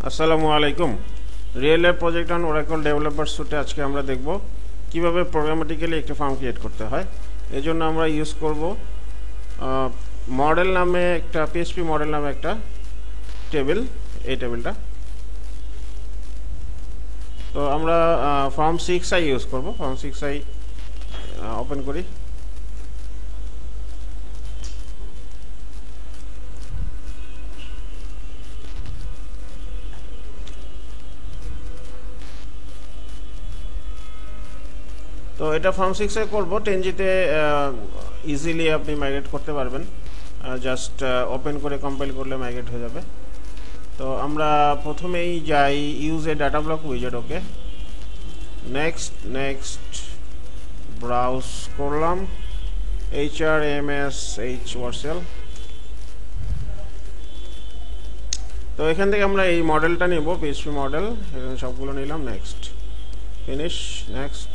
আসসালামু আলাইকুম। Real life project on Oracle developer স্যুটে আজকে আমরা দেখব কিভাবে প্রোগ্রামেটিক্যালি একটা ফর্ম ক্রিয়েট করতে হয়। এজন্য আমরা ইউজ করব মডেল নামে একটা পিএইচপি মডেল নামে একটা টেবিল। এই টেবিলটা তো আমরা ফর্ম 6i ইউজ করব। ফর্ম 6i ওপেন করি। তো এটা ফর্ম 6 করব। 10G-তে ইজিলি আপনি মাইগ্রেট করতে পারবেন, জাস্ট ওপেন করে কম্পাইল করলে মাইগ্রেট হয়ে যাবে। তো আমরা প্রথমেই যাই use a data block wizard. Okay, next browse করলাম HRMS ওয়ারসেল। তো এখান থেকে আমরা এই মডেলটা নিব, পিএইচপি মডেল। এখানে সবগুলো নিলাম, নেক্সট ফিনিশ, নেক্সট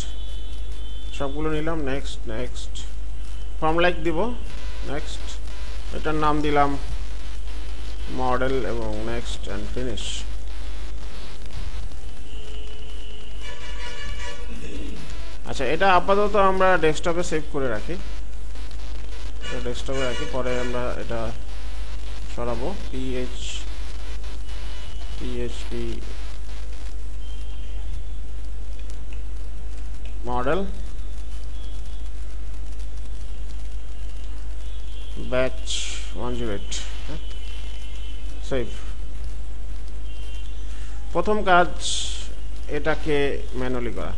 সবগুলো নিলাম, নেক্সট ফর্ম লাইক দিব, নেক্সট এটার নাম দিলাম মডেল এবং নেক্সট অ্যান্ড ফিনিশ। আচ্ছা, এটা আপাতত আমরা ডেস্কটপে সেভ করে রাখি, পরে আমরা এটা সরাবো। PHP model batch 108, save. প্রথম কাজ এটাকে ম্যানুয়ালি করা,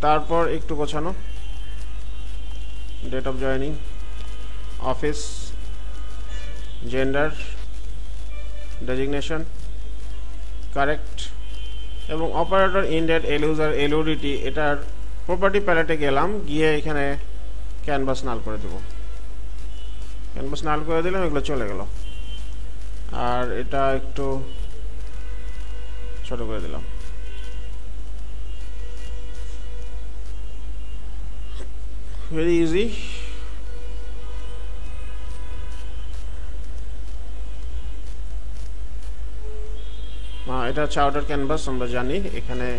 তারপর একটু গোছানো। Date of joining, office, gender, designation correct, এবং অপারেটর ইনডেট, এলইউজার, এলইউডিটি। এটার প্রপার্টি প্যালেটে গেলাম, গিয়ে এখানে ক্যানভাস নাল করে দেব। ক্যানভাস নাল করে দিলাম, এগুলো চলে গেল। আর এটা একটু ছোট করে দিলাম। Very easy. এটা হচ্ছে আউটার ক্যানভাস, আমরা জানি। এখানে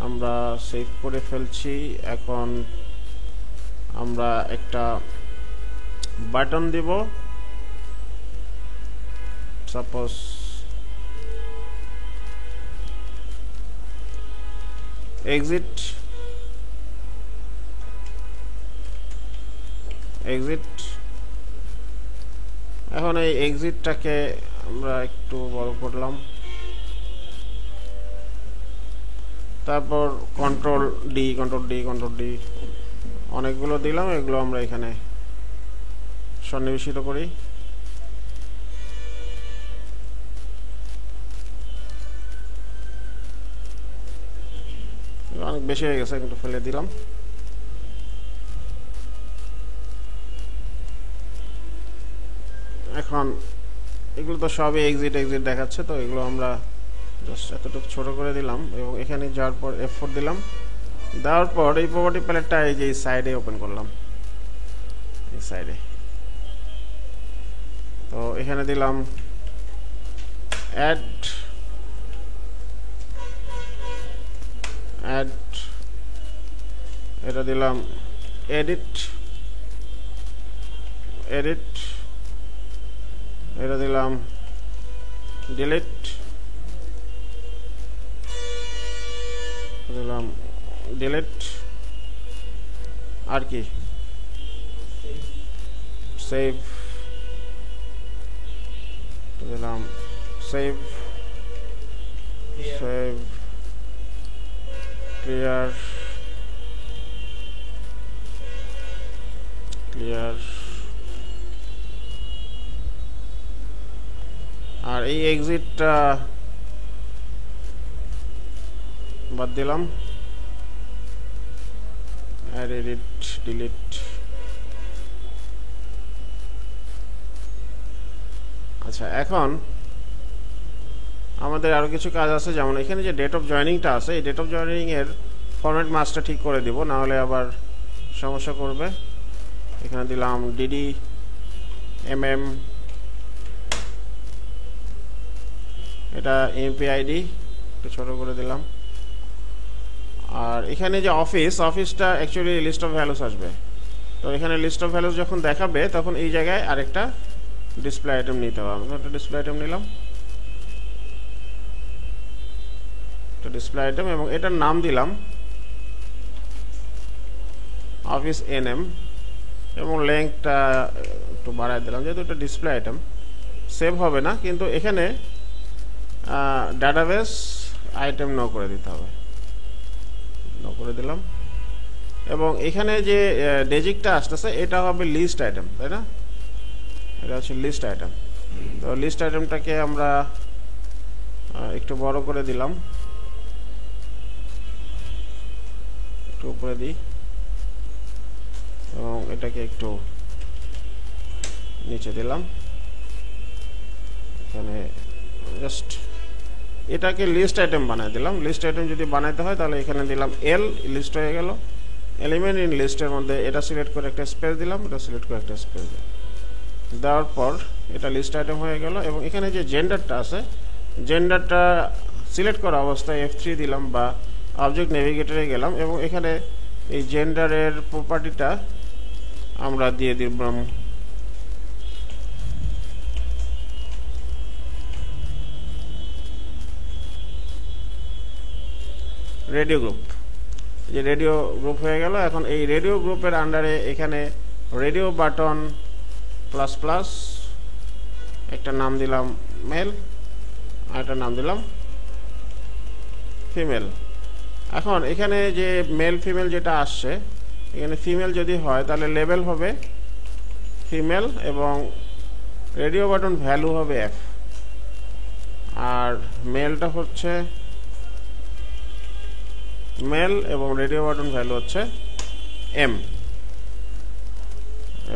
আমরা সেভ করে ফেলছি। এখন আমরা একটা বাটন দিব, সাপোজ এক্সিট। এখন এই এক্সিটটাকে আমরা একটু বড় করলাম, তারপর কন্ট্রোল ডি অনেকগুলো দিলাম। এগুলো আমরা এখানে সন্নিবেশিত করি। অনেক বেশি হয়ে গেছে, কিন্তু ফেলে দিলাম। এখন এগুলো তো সবই এক্সিট দেখাচ্ছে, তো এগুলো আমরা জাস্ট এতটুকু ছোট করে দিলাম এবং এখানে যাওয়ার পর F4 দিলাম। দেওয়ার পর এই প্রপার্টি প্যালেটটা এই যে সাইডে ওপেন করলাম, এই সাইডে। তো এখানে দিলাম অ্যাড, এটা দিলাম এডিট, এটা দিলাম ডিলিট, আর কি সেভ দিলাম, সেভ ক্লিয়ার, আর এই এক্সিটটা বাদ দিলাম। Edit, delete. আচ্ছা, এখন আমাদের আরো কিছু কাজ আছে, যেমন এখানে যে ডেট অফ জয়েনিংটা আছে, এই ডেট অফ জয়েনিং এর ফরম্যাট মাসটা ঠিক করে দিব, না হলে আবার সমস্যা করবে। এখানে দিলাম DD mm এটা এমপি আইডি একটু ছোট করে দিলাম। আর এখানে যে অফিসটা অ্যাকচুয়ালি লিস্ট অফ ভ্যালুস আসবে। তো এখানে লিস্ট অফ ভ্যালুস যখন দেখাবে তখন এই জায়গায় আরেকটা ডিসপ্লে আইটেম নিতে হবে। আমরা একটা ডিসপ্লে আইটেম নিলাম, একটা ডিসপ্লে আইটেম, এবং এটার নাম দিলাম অফিস এনএম, এবং লেংথটা একটু বাড়ায় দিলাম যেহেতু এটা ডিসপ্লে আইটেম। সেভ হবে না, কিন্তু এখানে ডাটাবেস আইটেম নো করে দিতে হবে, নো করে দিলাম। এবং এখানে যে ডেজিকটা আসতেছে এটা হবে লিস্ট আইটেম, তাই না? এটা হচ্ছে লিস্ট আইটেম। তো লিস্ট আইটেমটাকে আমরা একটু বড় করে দিলাম, একটু উপরে দিই, এবং এটাকে একটু নিচে দিলাম। এখানে জাস্ট এটাকে লিস্ট আইটেম বানাই দিলাম। লিস্ট আইটেম যদি বানাইতে হয় তাহলে এখানে দিলাম এল, লিস্ট হয়ে গেল। এলিমেন্ট ইন লিস্টের মধ্যে এটা সিলেক্ট করে একটা স্পেস দিলাম, এটা সিলেক্ট করে একটা স্পেস দিলাম, দেওয়ার পর এটা লিস্ট আইটেম হয়ে গেল। এবং এখানে যে জেন্ডারটা আছে, জেন্ডারটা সিলেক্ট করা অবস্থায় F3 দিলাম বা অবজেক্ট নেভিগেটরে গেলাম, এবং এখানে এই জেন্ডারের প্রপার্টিটা আমরা দিয়ে দিলাম রেডিও গ্রুপ। যে রেডিও গ্রুপ হয়ে গেল। এখন এই রেডিও গ্রুপের আন্ডারে এখানে রেডিও বাটন প্লাস প্লাস একটা নাম দিলাম মেল, আর একটা নাম দিলাম ফিমেল। এখন এখানে যে মেল ফিমেল যেটা আসছে, এখানে ফিমেল যদি হয় তাহলে লেবেল হবে ফিমেল এবং রেডিও বাটন ভ্যালু হবে F, আর মেলটা হচ্ছে মেল এবং রেডিও বাটন ভ্যালু হচ্ছে M।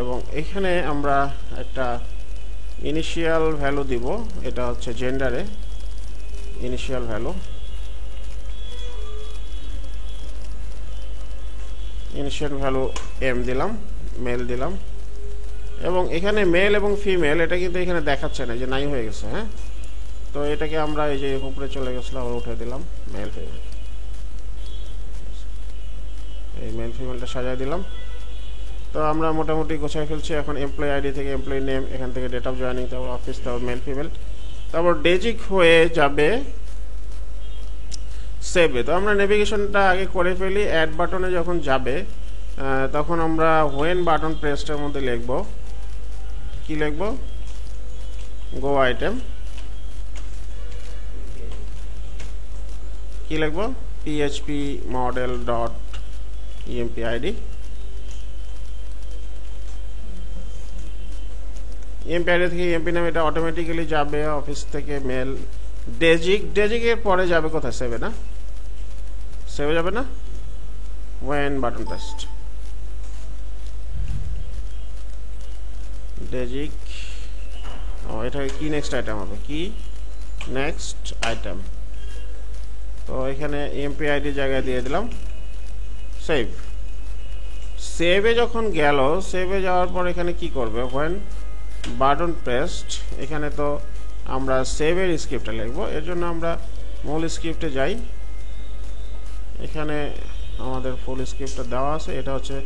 এবং এখানে আমরা একটা ইনিশিয়াল ভ্যালু দিব, এটা হচ্ছে জেন্ডারে initial value, initial value M দিলাম, মেল দিলাম। এবং এখানে মেল এবং ফিমেল এটা কিন্তু এখানে দেখাচ্ছে না, যে নাই হয়ে গেছে। হ্যাঁ, তো এটাকে আমরা এই যে উপরে চলে গেছিলাম আবার উঠে দিলাম মেল ফিমেল, এই মেল ফিমেলটা সাজিয়ে দিলাম। তো আমরা মোটামুটি গোছায় ফেলছি। এখন এমপ্লয়ি আইডি থেকে এমপ্লয়ি নেম, এখান থেকে ডেট অফ জয়েনিং, তারপর অফিস, তারপর মেল ফিমেল, তারপর ডেজিক হয়ে যাবে সেভে। তো আমরা নেভিগেশনটা আগে করে ফেলি। অ্যাড বাটনে যখন যাবে তখন আমরা হোয়েন বাটন প্রেসটার মধ্যে লিখব, কি লিখব, গো আইটেম, কি লিখব, php model dot empid। MP থেকে এমপি নামে এটা অটোমেটিক্যালি যাবে অফিস থেকে মেল। ডেজিকের পরে যাবে কোথায়, সেভে না? সেভে যাবে না, ওয়েন বাটন পেস্ট ডেজিক। ও, এটা কি নেক্সট আইটেম হবে, কি নেক্সট আইটেম। তো এখানে এমপি আইডি জায়গায় দিয়ে দিলাম সেভ। সেভে যখন গেল, সেভে যাওয়ার পর এখানে কি করবে, ওয়েন বাটন প্রেসড, এখানে তো আমরা সেভের স্ক্রিপ্টটা লিখবো। এর জন্য আমরা মূল স্ক্রিপ্টে যাই, এখানে আমাদের ফুল স্ক্রিপ্টটা দেওয়া আছে, এটা হচ্ছে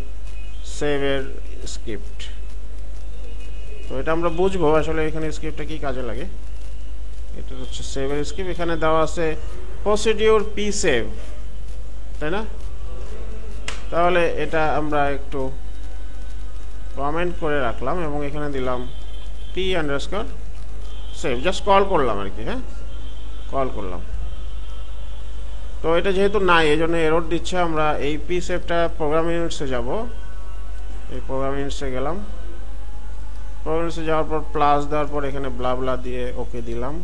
সেভের স্ক্রিপ্ট। তো এটা আমরা বুঝবো আসলে এখানে স্ক্রিপ্টটা কি কাজে লাগে। এটা হচ্ছে সেভের স্ক্রিপ্ট, এখানে দেওয়া আছে প্রসিডিউর পি সেভ, তাই না? তাহলে এটা আমরা একটু কমেন্ট করে রাখলাম এবং এখানে দিলাম P underscore save, just call করলাম আর কি। হ্যাঁ, কল করলাম। তো এটা যেহেতু নাই এই জন্য এরর দিচ্ছে। আমরা এই পি সেভটা প্রোগ্রাম ইউনিটসে যাব, এই প্রোগ্রাম ইউনিটসে গেলাম, প্রোগ্রাম ইউনিটসে যাওয়ার পর প্লাস দেওয়ার পর এখানে ব্লা ব্লা দিয়ে ওকে দিলাম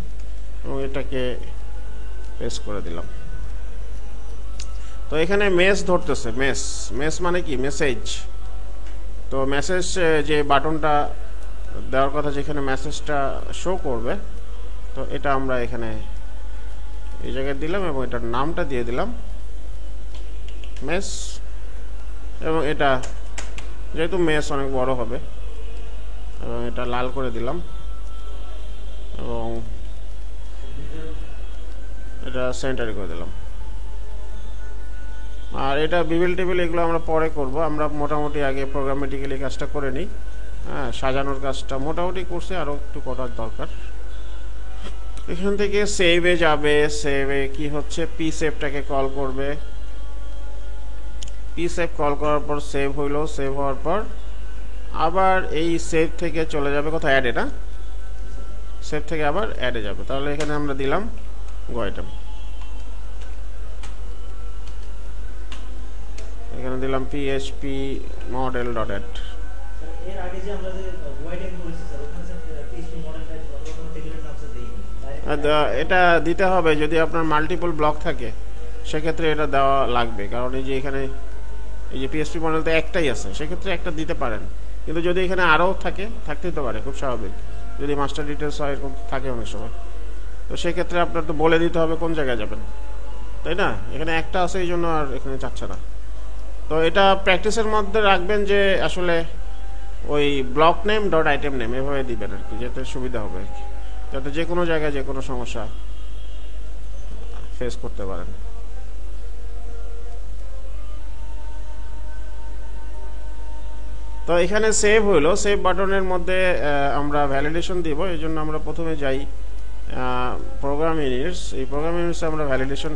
এবং এটাকে পেস্ট করে দিলাম। তো এখানে মেস ধরতেছে, মেস মানে কি, মেসেজ। তো মেসেজ যে বাটনটা দেওয়ার কথা, যেখানে মেসেজটা শো করবে, তো এটা আমরা এখানে এই জায়গায় দিলাম এবং এটার নামটা দিয়ে দিলাম মেস। এবং এটা যেহেতু মেস অনেক বড় হবে এবং এটা লাল করে দিলাম এবং এটা সেন্টারে করে দিলাম। আর এটা বিবিল টেবিল এগুলো আমরা পরে করব, আমরা মোটামুটি আগে প্রোগ্রামেটিক্যালি কাজটা করে নিই। হ্যাঁ, সাজানোর কাজটা মোটামুটি করছে, আরও একটু করার দরকার। এখান থেকে সেভে যাবে, সেভে কি হচ্ছে পি সেভটাকে কল করবে, পি সেভ কল করার পর সেভ হইলো, সেভ হওয়ার পর আবার এই সেভ থেকে চলে যাবে কোথায়, অ্যাডে না, সেভ থেকে আবার অ্যাডে যাবে। তাহলে এখানে আমরা দিলাম গো আইটেম, এখানে দিলাম পিএইচপি মডেল ডট অ্যাড। এর আগে যে আমরা যে গো আইটেম করেছি স্যার, ওখানে স্যার পিএইচপি মডেলটা কোনো টেবিলের নাম স্যার দেইনি। এটা দিতে হবে যদি আপনার মাল্টিপল ব্লক থাকে, সেক্ষেত্রে এটা দেওয়া লাগবে। কারণ এই যে এখানে এই যে পিএইচপি মডেল তো একটাই আছে, সেক্ষেত্রে একটা দিতে পারেন। কিন্তু যদি এখানে আরও থাকতেই তো পারে, খুব স্বাভাবিক, যদি মাস্টার ডিটেলস হয় এরকম থাকে অনেক সময়, তো সেক্ষেত্রে আপনার তো বলে দিতে হবে কোন জায়গায় যাবেন, তাই না? এখানে একটা আছে এই জন্য আর এখানে চাচ্ছে না। তো এটা প্র্যাকটিসের মধ্যে রাখবেন যে আসলে ওই block name dot item name এভাবে দিবেন আর কি, যাতে সুবিধা হবে আর কি, যাতে যে কোনো জায়গায় যে কোনো সমস্যা ফেস করতে পারেন। তো এখানে সেভ হইলো, সেভ বাটনের মধ্যে আমরা ভ্যালিডেশন দিব। এই জন্য আমরা প্রথমে যাই প্রোগ্রাম ইউনিটস, এই প্রোগ্রাম ইউনিটসে আমরা ভ্যালিডেশন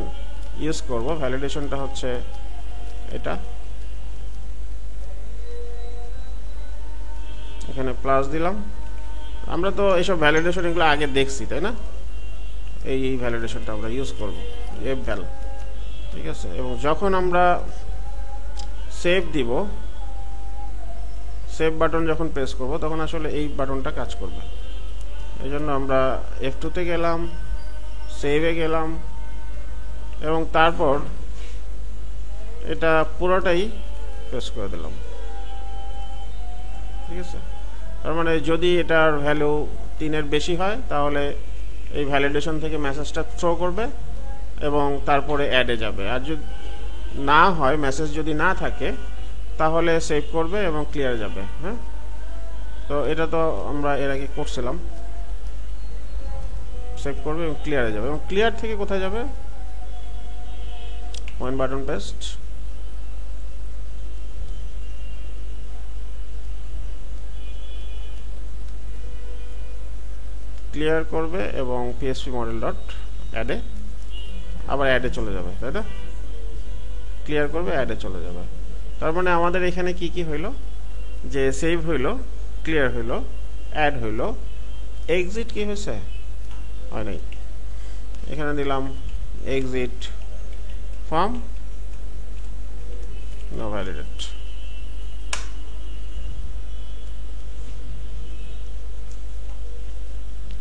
ইউজ করব। ভ্যালিডেশনটা হচ্ছে এটা, এখানে প্লাস দিলাম। আমরা তো এইসব ভ্যালিডেশন এগুলো আগে দেখছি, তাই না? এই ভ্যালিডেশনটা আমরা ইউজ করব, এফ ভ্যাল, ঠিক আছে। এবং যখন আমরা সেভ দিব, সেভ বাটন যখন প্রেস করব, তখন আসলে এই বাটনটা কাজ করবে। এই জন্য আমরা F2 তে গেলাম, সেভে গেলাম, এবং তারপর এটা পুরোটাই প্রেস করে দিলাম, ঠিক আছে। তার মানে যদি এটার ভ্যালু 3-এর বেশি হয়, তাহলে এই ভ্যালিডেশন থেকে মেসেজটা থ্রো করবে এবং তারপরে অ্যাডে যাবে। আর যদি না হয়, মেসেজ যদি না থাকে, তাহলে সেভ করবে এবং ক্লিয়ার যাবে। হ্যাঁ, তো এটা তো আমরা এর আগে করছিলাম, সেভ করবে এবং ক্লিয়ারে যাবে। এবং ক্লিয়ার থেকে কোথায় যাবে, পয়েন্ট বাটন পেস্ট, ক্লিয়ার করবে এবং পিএইচপি মডেল ডট অ্যাডে, আবার অ্যাডে চলে যাবে, তাই না? ক্লিয়ার করবে, অ্যাডে চলে যাবে। তার মানে আমাদের এখানে কি কি হইল, যে সেভ হইল, ক্লিয়ার হইল, অ্যাড হইল, এক্সিট কি হয়েছে, হয় নাই। এখানে দিলাম এক্সিট ফর্ম নো ভ্যালিডেট।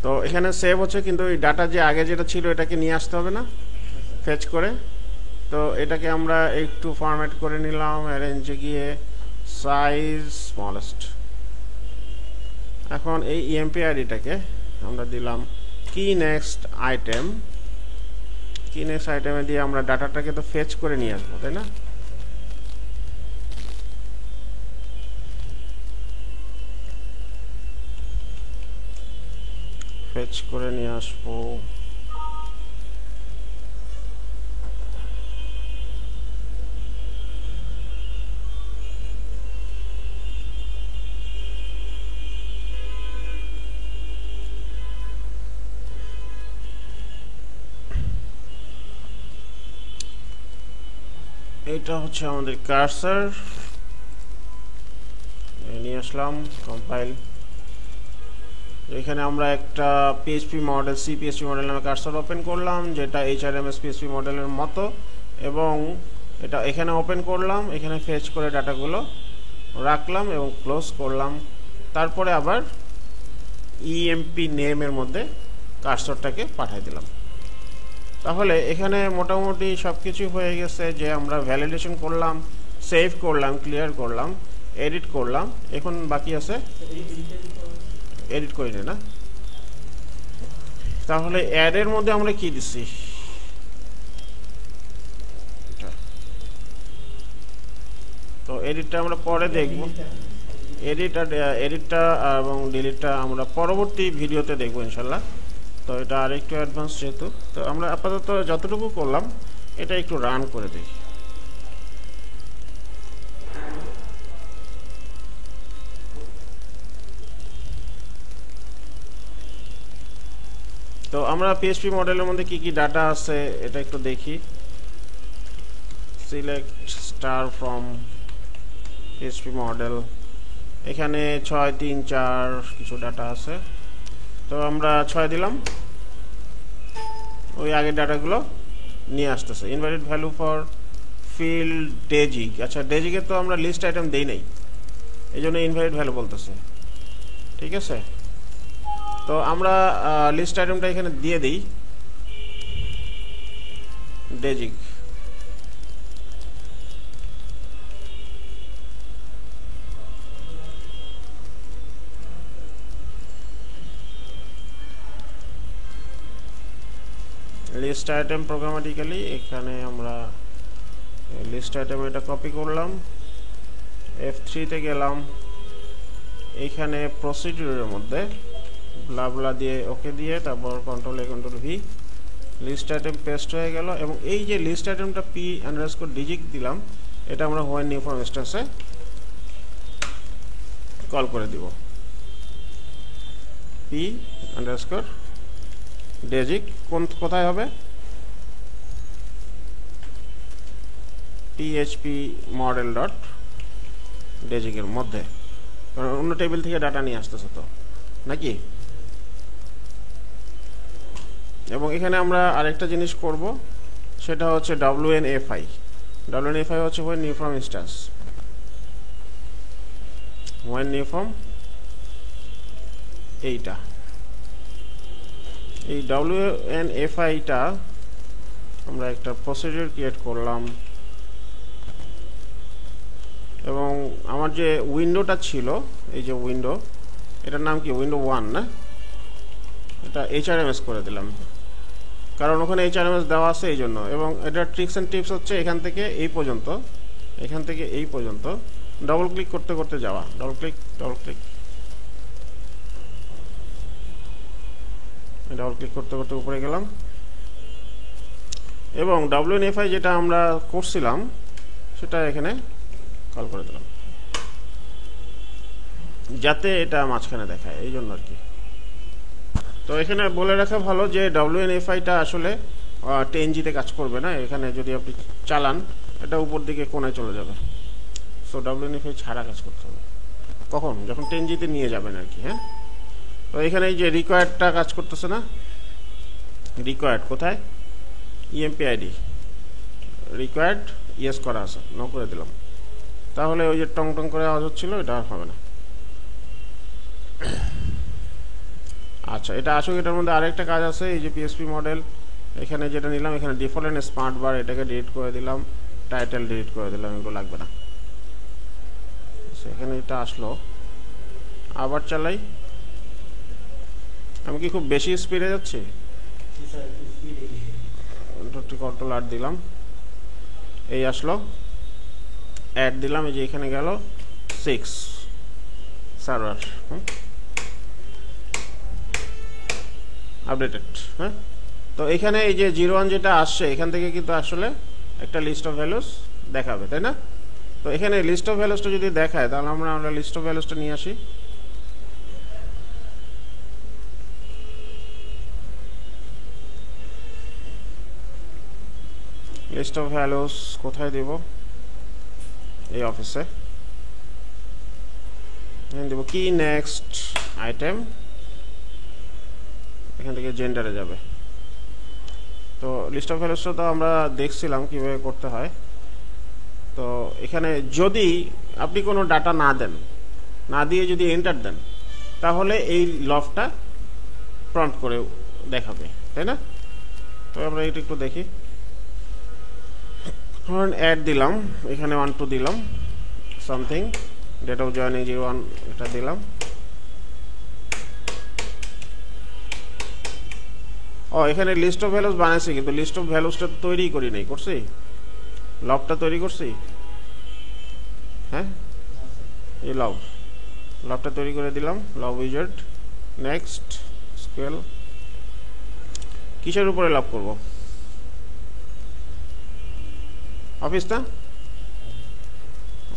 তো এখানে সেভ হচ্ছে, কিন্তু এই ডাটা যে আগে যেটা ছিল এটাকে নিয়ে আসতে হবে না, ফেচ করে। তো এটাকে আমরা একটু ফরম্যাট করে নিলাম, অ্যারেঞ্জে গিয়ে সাইজ স্মলেস্ট। এখন এই ইএমপি আইডিটাকে আমরা দিলাম কি নেক্সট আইটেম, কি নেক্সট আইটেমে দিয়ে আমরা ডাটাটাকে তো ফেচ করে নিয়ে আসবো, তাই না? ফেচ করে নিয়ে আসবো। এটা হচ্ছে আমাদের কার্সার, নিয়ে আসলাম, কম্পাইল। এখানে আমরা একটা PHP model, C PHP model নামে কার্সার ওপেন করলাম, যেটা এইচআরএমএস পিএইচপি মডেলের মতো, এবং এটা এখানে ওপেন করলাম, এখানে ফেচ করে ডাটাগুলো রাখলাম এবং ক্লোজ করলাম। তারপরে আবার ইএমপি নেমের মধ্যে কার্সারটাকে পাঠিয়ে দিলাম। তাহলে এখানে মোটামুটি সব কিছু হয়ে গেছে, যে আমরা ভ্যালিডেশন করলাম, সেভ করলাম, ক্লিয়ার করলাম, এডিট করলাম। এখন বাকি আছে এডিট করি না। তাহলে অ্যাডের মধ্যে আমরা কি দিচ্ছি, তো এডিটটা আমরা পরে দেখব। এডিটটা এবং ডিলিটটা আমরা পরবর্তী ভিডিওতে দেখব ইনশাল্লাহ। তো এটা আরেকটু অ্যাডভান্স যেহেতু, তো আমরা আপাতত যতটুকু করলাম এটা একটু রান করে দিই। তো আমরা পিএইচপি মডেলের মধ্যে কি কি ডাটা আছে এটা একটু দেখি। Select star from PHP model, এখানে 6 3 4 কিছু ডাটা আছে। তো আমরা 6 দিলাম, ওই আগের ডাটাগুলো নিয়ে আসতেছে। ইনভাইটেড ভ্যালু ফর ফিল্ড ডেজিক, আচ্ছা ডেজিকে তো আমরা লিস্ট আইটেম দেই নাই, এই জন্য ইনভাইটেড ভ্যালু বলতেছে। ঠিক আছে, তো আমরা লিস্ট আইটেমটা এখানে দিয়ে দিই ডেজিক। লিস্ট আইটেম প্রোগ্রামেটিক্যালি এখানে আমরা লিস্ট আইটেম এটা কপি করলাম, F3 তে গেলাম, এইখানে প্রসিডিউরের মধ্যে ব্লা ব্লা দিয়ে ওকে দিয়ে তারপর control A control V, list item paste হয়ে গেল। এবং এই যে লিস্ট আইটেমটা p_digit দিলাম, এটা আমরা হোয়াইল নিউ ফ্রম ইনস্ট্যান্সে কল করে দিব। p_digit কোথায় হবে? php model.digit এর মধ্যে, কারণ অন্য টেবিল থেকে ডাটা নিয়ে আসতেছে তো নাকি। এবং এখানে আমরা আরেকটা জিনিস করব, সেটা হচ্ছে WNFI। WNFI হচ্ছে when new from instance, when new from এইটা, এই WNFI টা আমরা একটা প্রসিডিউর ক্রিয়েট করলাম। এবং আমার যে উইন্ডোটা ছিল, এই যে উইন্ডো, এটার নাম কি উইন্ডো 1 না, এটা HRMS করে দিলাম, কারণ ওখানে HRMS দেওয়া আছে এই জন্য। এবং এটার ট্রিক্স এন্ড টিপস হচ্ছে এখান থেকে এই পর্যন্ত, এখান থেকে এই পর্যন্ত ডবল ক্লিক করতে করতে যাওয়া, double click double click double click করতে করতে উপরে গেলাম। এবং WNFI যেটা আমরা করছিলাম সেটা এখানে কল করে দিলাম, যাতে এটা মাঝখানে দেখায়, এই জন্য আর কি। তো এখানে বলে রাখা ভালো যে WNFI টা আসলে 10G তে কাজ করবে না, এখানে যদি আপনি চালান এটা উপর দিকে কোণায় চলে যাবে। সো WNFI ছাড়া কাজ করতে হবে, কখন? যখন 10G তে নিয়ে যাবেন আর কি। হ্যাঁ, তো এখানে এই যে রিকোয়ার্ডটা কাজ করতেছে না, রিকোয়ার্ড কোথায়? EMP-ID রিকোয়ার্ড ইয়েস করা আছে, নো করে দিলাম, তাহলে ওই যে টং টং করে আওয়াজ হচ্ছিল এটা আর হবে না। আচ্ছা, এটা আসলে এটার মধ্যে আরেকটা কাজ আছে, এই যে পিএসপি মডেল এখানে যেটা নিলাম, এখানে ডিফল্ট এন্ড স্মার্ট বার এটাকে ডিলিট করে দিলাম, টাইটেল ডিলিট করে দিলাম, এগুলো লাগবে না। এখানে এটা আসলো, আবার চালাই। আমি কি খুব বেশি স্পিডে যাচ্ছি? কন্ট্রোল আর দিলাম, এই আসলো, অ্যাড দিলাম, এই যে এখানে গেল 6 সার্ভার আপডেটেড। হ্যাঁ, তো এখানে এই যে 01 যেটা আসছে এখান থেকে কিন্তু আসলে একটা লিস্ট অফ ভ্যালুস দেখাবে, তাই না? তো এখানে লিস্ট অফ ভ্যালুসটা যদি দেখায় তাহলে আমরা লিস্ট অফ ভ্যালুসটা নিয়ে আসি। লিস্ট অফ ভ্যালুস কোথায় দেব? এই অফিসে দেব কি, নেক্সট আইটেম, এখান থেকে জেন্ডারে যাবে। তো লিস্ট অফ ভ্যালুসটা তো আমরা দেখছিলাম কিভাবে করতে হয়। তো এখানে যদি আপনি কোনো ডাটা না দেন, না দিয়ে যদি এন্টার দেন, তাহলে এই লফটা প্রম্পট করে দেখাবে, তাই না? তো আমরা এটা একটু দেখি। ধরুন অ্যাড দিলাম, এখানে 1 2 দিলাম, সামথিং ডেট অফ জয়েনিং 01 এটা দিলাম। ও, এখানে লিস্ট অফ ভ্যালুস বানাইছি, কিন্তু লিস্ট অফ ভ্যালুসটা তৈরি করি নাই, করছি লবটা তৈরি করছি। হ্যাঁ, এই লবটা তৈরি করে দিলাম, লব উইজার্ড, নেক্সট স্কেল কিসের উপরে লাভ করব? অফিসটা,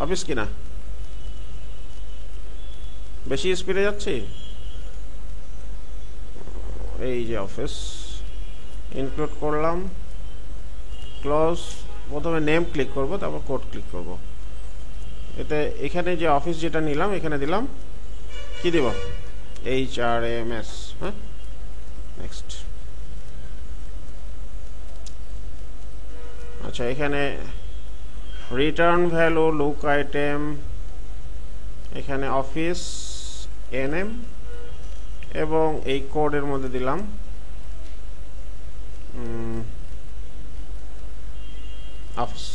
অফিস কিনা বেশি স্পিডে যাচ্ছি। এই যে অফিস ইনক্লুড করলাম, ক্লোজ। প্রথমে নেম ক্লিক করব, তারপর কোড ক্লিক করব। এতে এখানে যে অফিস যেটা নিলাম এখানে দিলাম কি দিব, HRMS। হ্যাঁ, নেক্সট। আচ্ছা, এখানে রিটার্ন ভ্যালু, লুক আইটেম, এখানে অফিস NM এবং এই কোডের মধ্যে দিলাম অফিস।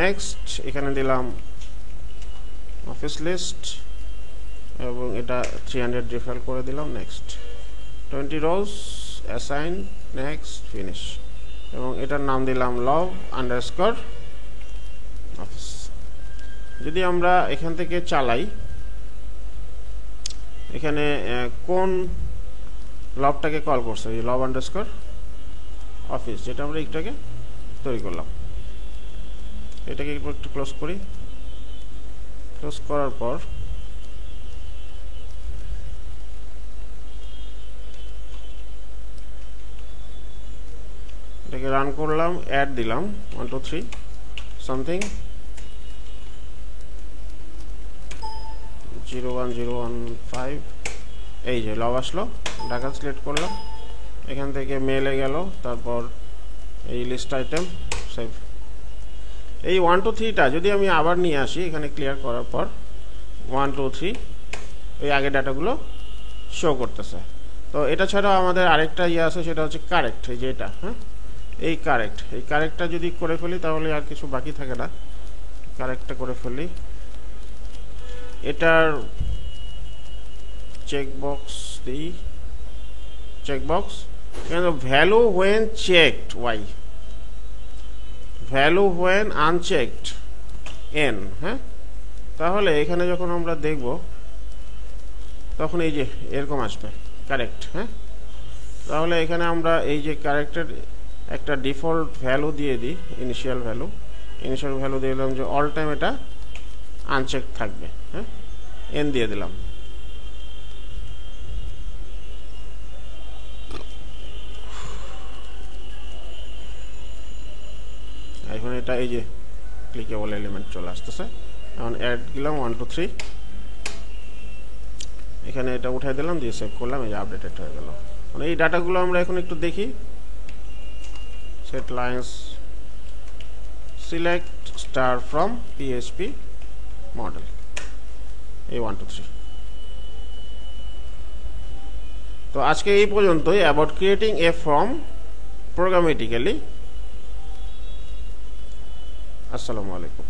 নেক্সট, এখানে দিলাম অফিস লিস্ট এবং এটা 300 ডিফল্ট করে দিলাম। নেক্সট, 20 রোজ অ্যাসাইন, নেক্সট, ফিনিশ। এবং এটার নাম দিলাম লভ আন্ডারস্কোর অফিস। যদি আমরা এখান থেকে চালাই, এখানে কোন লবটাকে কল করছে, এই লব আন্ডারস্কোর অফিস, যেটা আমরা একটাকে তৈরি করলাম। এটাকে একটু ক্লোজ করি। ক্লোজ করার পর এটাকে রান করলাম, অ্যাড দিলাম 1 2 3 সামথিং 01015। এই যে লব আসলো, ঢাকা সিলেক্ট করলাম, এখান থেকে মেলে গেল, তারপর এই লিস্ট আইটেম সেভ। এই 1 2 3টা যদি আমি আবার নিয়ে আসি, এখানে ক্লিয়ার করার পর 1 2 3 এই আগে ডাটাগুলো শো করতেছে। তো এটা ছাড়াও আমাদের আরেকটা ইয়ে আছে, সেটা হচ্ছে কারেক্ট। এই যে এটা, হ্যাঁ, এই কারেক্টটা যদি করে ফেলি তাহলে আর কিছু বাকি থাকে না। কারেক্টটা করে ফেলি। এটার চেকবক্স দিই, checkbox value when checked Y, value when unchecked N. হ্যাঁ, তাহলে এখানে যখন আমরা দেখব তখন এই যে এরকম আসবে কারেক্ট। হ্যাঁ, তাহলে এখানে আমরা এই যে কারেক্টের একটা ডিফল্ট ভ্যালু দিয়ে দিই, ইনিশিয়াল ভ্যালু দিয়ে দিলাম যে অল টাইম এটা আনচেক থাকবে। হ্যাঁ, এন দিয়ে দিলাম। এখন এটা এই যে ক্লিকেবল এলিমেন্ট চলে আসতেছে। এখন অ্যাড দিলাম 1 2 3, এখানে এটা উঠাই দিলাম, দিয়ে সেভ করলাম, এই যে আপডেটেড হয়ে গেল। মানে এই ডাটাগুলো আমরা এখন একটু দেখি। Set lines, select star from PHP model, এই 1 2 3। তো আজকে এই পর্যন্তই about creating a form programmatically. আসসালামু আলাইকুম।